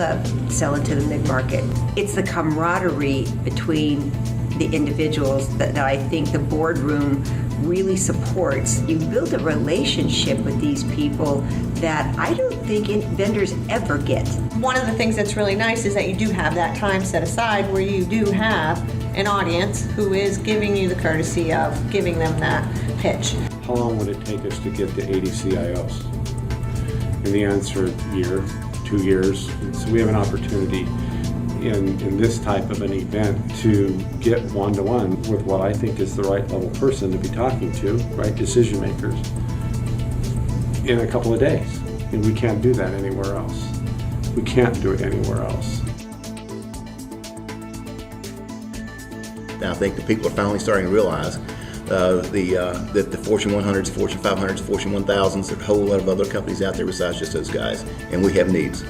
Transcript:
love selling to the mid-market. It's the camaraderie between the individuals that I think the boardroom really supports. You build a relationship with these people that I don't think vendors ever get. One of the things that's really nice is that you do have that time set aside where you do have an audience who is giving you the courtesy of giving them that pitch. How long would it take us to get to 80 CIOs? And the answer, year, 2 years. So we have an opportunity in this type of an event to get one-to-one with what I think is the right level person to be talking to, right decision makers, in a couple of days. And we can't do that anywhere else. We can't do it anywhere else. Now I think the people are finally starting to realize that the Fortune 100s, Fortune 500s, Fortune 1000s, there's a whole lot of other companies out there besides just those guys, and we have needs.